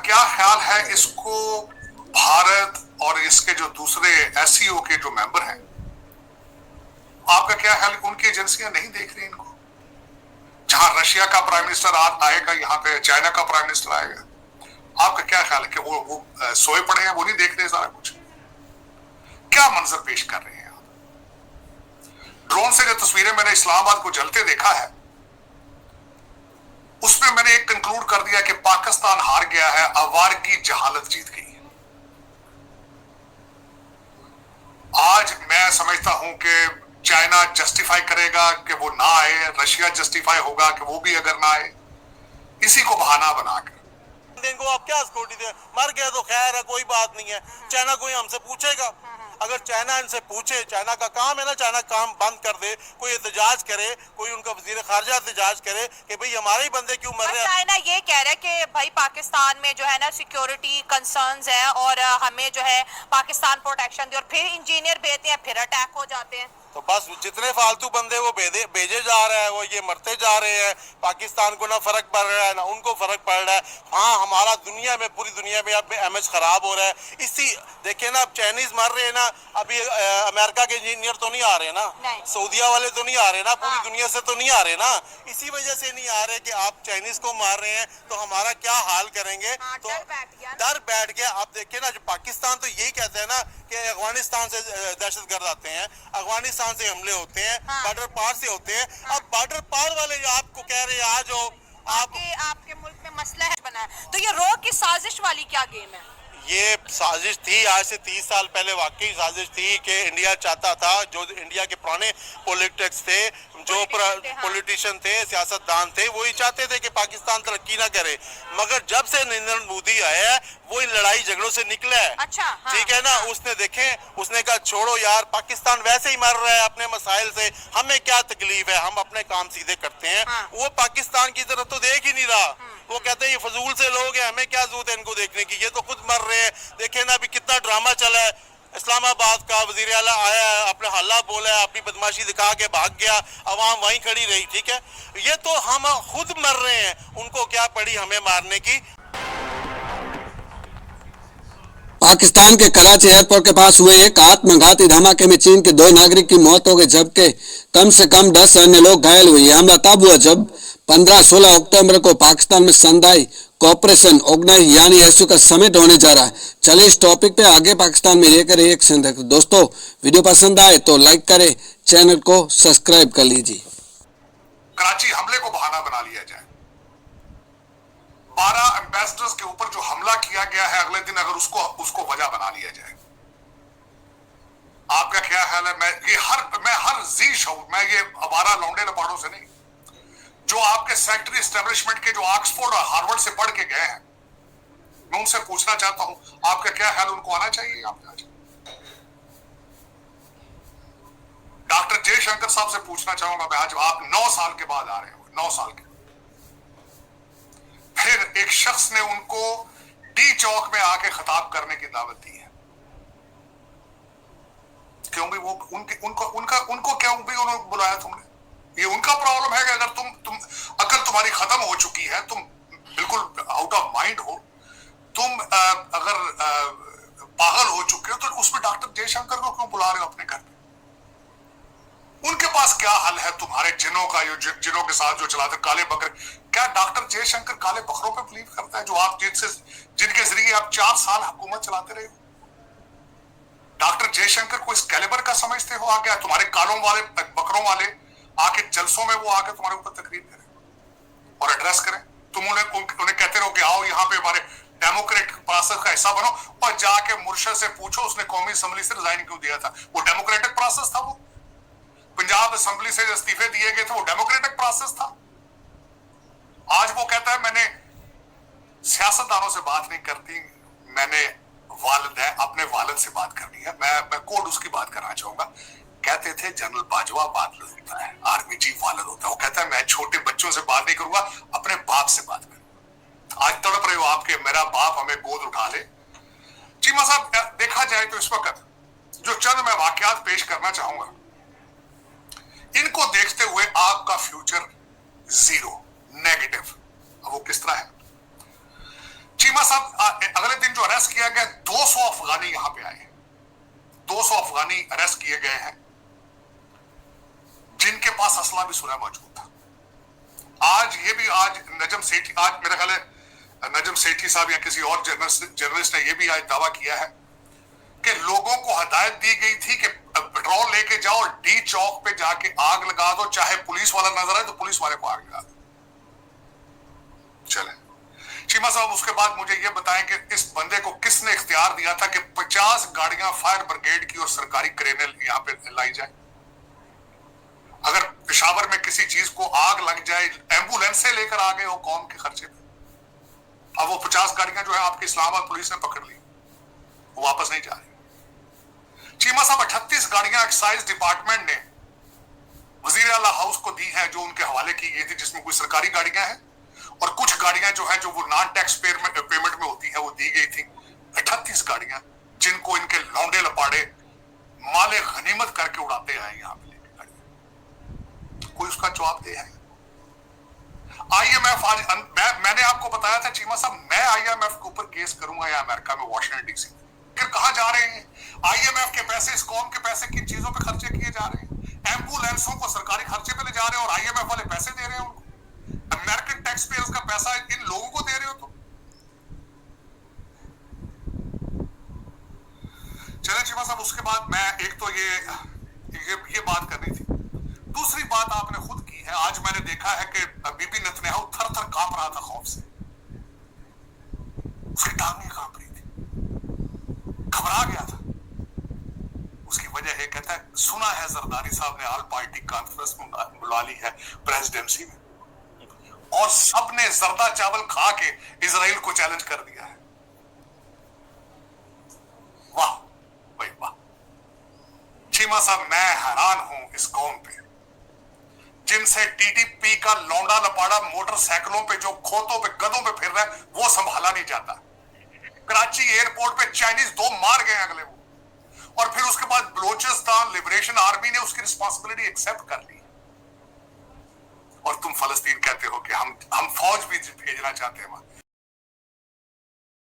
क्या ख्याल है इसको भारत और इसके जो दूसरे एससीओ के जो मेंबर हैं, आपका क्या ख्याल है उनकी एजेंसियां नहीं देख रही इनको? जहां रशिया का प्राइम मिनिस्टर आएगा, यहाँ पे चाइना का प्राइम मिनिस्टर आएगा, आपका क्या ख्याल है कि वो सोए पड़े हैं, वो नहीं देख रहे सारा कुछ? क्या मंजर पेश कर रहे हैं आप? ड्रोन से जो तस्वीरें मैंने इस्लामाबाद को जलते देखा है, उसमें मैंने एक कंक्लूड कर दिया कि पाकिस्तान हार गया है, आवारगी जहालत जीत गई। आज मैं समझता हूं कि चाइना जस्टिफाई करेगा कि वो ना आए, रशिया जस्टिफाई होगा कि वो भी अगर ना आए, इसी को बहाना बनाकर इनको आप क्या सिक्योरिटी दे? मर गया तो खैर है, कोई बात नहीं है। चाइना कोई हमसे पूछेगा? अगर चाइना इनसे पूछे, चाइना का काम है ना, चाइना काम बंद कर दे, कोई एहतजाज करे, कोई उनका वजीर खारजा एहतजाज करे कि भाई हमारे ही बंदे क्यों मर रहे हैं। चाइना ये कह रहा है कि भाई पाकिस्तान में जो है ना सिक्योरिटी कंसर्न्स है और हमें जो है पाकिस्तान प्रोटेक्शन दे, और फिर इंजीनियर भेजते हैं, फिर अटैक हो जाते हैं। तो बस जितने फालतू बंदे वो भेजे जा रहे हैं, वो ये मरते जा रहे हैं। पाकिस्तान को ना फर्क पड़ रहा है ना उनको फर्क पड़ रहा है। हाँ, हमारा दुनिया में, पूरी दुनिया में अब इमेज खराब हो रहा है। इसी देखिए ना, अब चाइनीज मर रहे हैं ना, अभी अमेरिका के इंजीनियर तो नहीं आ रहे ना, सऊदिया वाले तो नहीं आ रहे ना, पूरी दुनिया से तो नहीं आ रहे ना। इसी वजह से नहीं आ रहे कि आप चाइनीज को मार रहे हैं तो हमारा क्या हाल करेंगे। तो डर बैठ गया। आप देखिए ना, जो पाकिस्तान तो यही कहते हैं ना कि अफगानिस्तान से दहशतगर्द आते हैं, अफगानिस्तान से हमले होते हैं, बॉर्डर पार से होते हैं। अब बॉर्डर पार वाले जो आपको कह रहे हैं आ जाओ, आपके मुल्क में मसला है बना है, तो ये रो की साजिश वाली क्या गेम है? ये साजिश थी, आज से 30 साल पहले वाकई साजिश थी कि इंडिया चाहता था, जो इंडिया के पुराने पॉलिटिक्स थे, जो पॉलिटिशियन थे, सियासतदान थे, वही चाहते थे कि पाकिस्तान तरक्की ना करे। मगर जब से नरेंद्र मोदी आया है, वो इन लड़ाई झगड़ों से निकला है। अच्छा, हाँ, ठीक है ना। हाँ। उसने देखें, उसने कहा छोड़ो यार, पाकिस्तान वैसे ही मर रहा है अपने मसाइल से, हमें क्या तकलीफ है, हम अपने काम सीधे करते हैं। हाँ। वो पाकिस्तान की तरफ तो देख ही नहीं रहा। वो कहते हैं ये फजूल से लोग हैं, हमें क्या जरूरत है इनको देखने की, ये तो खुद मर रहे हैं। देखे ना अभी कितना ड्रामा चला है। इस्लामाबाद का वजीर आला आया है, अपने हल्ला बोला है, अपनी बदमाशी दिखा के भाग गया, अवाम वहीं खड़ी रही। ठीक है, ये तो हम खुद मर रहे हैं, उनको क्या पड़ी हमें मारने की। पाकिस्तान के कराची एयरपोर्ट के पास हुए एक आत्मघाती धमाके में चीन के 2 नागरिक की मौत हो गई, जबकि कम से कम 10 अन्य लोग घायल हुए। यह हमला तब हुआ जब 15-16 अक्टूबर को पाकिस्तान में संघाई कोऑपरेशन ऑर्गेनाइज यानी एससीओ का समिट होने जा रहा है। चलिए इस टॉपिक पे आगे पाकिस्तान में रहकर रिएक्शन रखें। दोस्तों, वीडियो पसंद आए तो लाइक करें, चैनल को सब्सक्राइब कर लीजिए। कराची हमले को बहाना बना लिया जाए। 12 एम्बेसडर्स के ऊपर जो हमला किया गया है, अगले दिन अगर उसको वजह बना लिया जाए, आपका क्या ख्याल है? मैं हर जी शऊर, मैं ये आवारा लौंडे लपाड़ों से नहीं, जो आपके सेक्रेटरी एस्टेब्लिशमेंट के जो ऑक्सफोर्ड और हार्वर्ड से पढ़ के गए हैं, मैं उनसे पूछना चाहता हूं, आपका क्या ख्याल, उनको आना चाहिए यहाँ पे आज? डॉक्टर जयशंकर साहब से पूछना चाहूंगा मैं आज, आप 9 साल के बाद आ रहे हो, 9 साल के। फिर एक शख्स ने उनको टी चौक में आके खिताब करने की दावत दी है, क्यों भी वो उनको क्यों भी उन्होंने बुलाया तुमने? ये उनका प्रॉब्लम है कि अगर तुम अकल तुम्हारी खत्म हो चुकी है, तुम बिल्कुल आउट ऑफ माइंड हो, तुम अगर पागल हो चुके हो, तो उसमें डॉक्टर जयशंकर को क्यों बुला रहे हो अपने घर पे? उनके पास क्या हल है तुम्हारे जिनों का, जिनों के साथ जो चलाते काले बकरे? क्या डॉक्टर जयशंकर काले बकरों पे बिलीव करता है, जो आप जिनके जरिए आप 4 साल हुकूमत चलाते रहे हो? डॉक्टर जयशंकर को इस कैलिबर का समझते हो? आ गया तुम्हारे कालों वाले बकरों वाले आके जलसों में वो आके तुम्हारे ऊपर तकरीर करें और एड्रेस करें, तुम उन्हें कहते रहो कि आओ यहाँ पे हमारे डेमोक्रेटिक प्रोसेस का हिस्सा बनो, और जाके मुर्शद से पूछो उसने कौमी असेंबली से रिजाइन क्यों दिया था? वो डेमोक्रेटिक प्रोसेस था? वो पंजाब असेंबली से इस्तीफे दिए गए थे, वो डेमोक्रेटिक प्रोसेस था? आज वो कहता है मैंने सियासतदानों से बात नहीं करती, मैंने अपने वालिद से बात करनी है। मैं कोड उसकी बात करना चाहूंगा। कहते थे जनरल बाजवा वालिद होता है, आर्मी चीफ वालिद होता है। वो कहता है मैं छोटे बच्चों से बात नहीं करूंगा, अपने बाप से बात करूंगा। आज तड़प रहे हो आपके मेरा बाप हमें गोद उठा ले। चीमा साहब, देखा जाए तो इस वक्त जो चंद मैं वाकयात पेश करना चाहूंगा, इनको देखते हुए आपका फ्यूचर जीरो, नेगेटिव। अब वो किस तरह है? चीमा साहब, अगले दिन जो अरेस्ट किया गया, 200 अफगानी यहां पे आए, 200 अफगानी अरेस्ट किए गए हैं जिनके पास असला भी सुलह मौजूद था। आज नजम सेठी, आज मेरा ख्याल है नजम सेठी साहब या किसी और जर्नलिस्ट ने यह भी आज दावा किया है कि लोगों को हदायत दी गई थी कि पेट्रोल लेके जाओ और डी चौक पे जाके आग लगा दो, चाहे पुलिस वाला नजर आए तो पुलिस वाले को आग लगा दो। चले चीमा साहब, उसके बाद मुझे यह बताएं कि इस बंदे को किसने इख्तियार दिया था कि 50 गाड़ियां फायर ब्रिगेड की और सरकारी क्रेनल यहां पे लाई जाए। अगर पेशावर में किसी चीज को आग लग जाए, एम्बुलेंस से लेकर आ गए हो कौम के खर्चे पे। अब वो 50 गाड़ियां जो है आपकी इस्लामाबाद पुलिस ने पकड़ ली, वो वापस नहीं जा रही। चीमा साहब, 38 गाड़ियां एक्साइज डिपार्टमेंट ने वजीर आला हाउस को दी हैं, जो उनके हवाले की गई थी, जिसमें कुछ सरकारी गाड़ियां हैं और कुछ गाड़ियां जो है जो वो नॉन टैक्स पेमेंट में होती है, वो दी गई थी। 38 गाड़ियां जिनको इनके लौंडे लपाड़े माले गनीमत करके उड़ाते आए यहां पे लेके गाड़ियां, कोई उसका जवाब दे है? IMF आज मैंने आपको बताया था चीमा साहब, मैं IMF के ऊपर केस करूंगा या अमेरिका में वाशिंगटन DC। फिर कहां जा रहे हैं IMF के पैसे, इस कौम के पैसे किन चीजों पे खर्चे किए जा रहे हैं? एम्बुलेंसों को सरकारी खर्चे पे ले जा रहे हैं और IMF वाले पैसे दे रहे हैं उनको। अमेरिकन टैक्स पेयर्स का पैसा इन लोगों को दे रहे हो तो। चले चीमा साहब, उसके बाद मैं एक तो ये बात करनी थी। दूसरी बात आपने खुद की है, आज मैंने देखा है कि बीबी नेतन्याहू थर थर कांप रहा था खौफ से, उसकी टांगें कांप रही थी, घबरा गया था। उसकी वजह है, कहता है सुना है जरदारी साहब ने ऑल पार्टी कॉन्फ्रेंस बुला ली है प्रेसिडेंसी में और सबने जर्दा चावल खा के इजराइल को चैलेंज कर दिया है। वाह भाई वाह। चीमा साहब, मैं हैरान हूं इस कौम पे, जिनसे TDP का लौंडा लपाड़ा मोटरसाइकिलों पे जो खोतों पे गधों पे फिर रहा है वो संभाला नहीं जाता। कराची एयरपोर्ट पे चाइनीज 2 मार गए अगले वो, और फिर उसके बाद बलोचिस्तान लिबरेशन आर्मी ने उसकी रिस्पांसिबिलिटी एक्सेप्ट कर ली। और तुम फलस्तीन कहते हो कि हम फौज भी भेजना चाहते हैं वहां।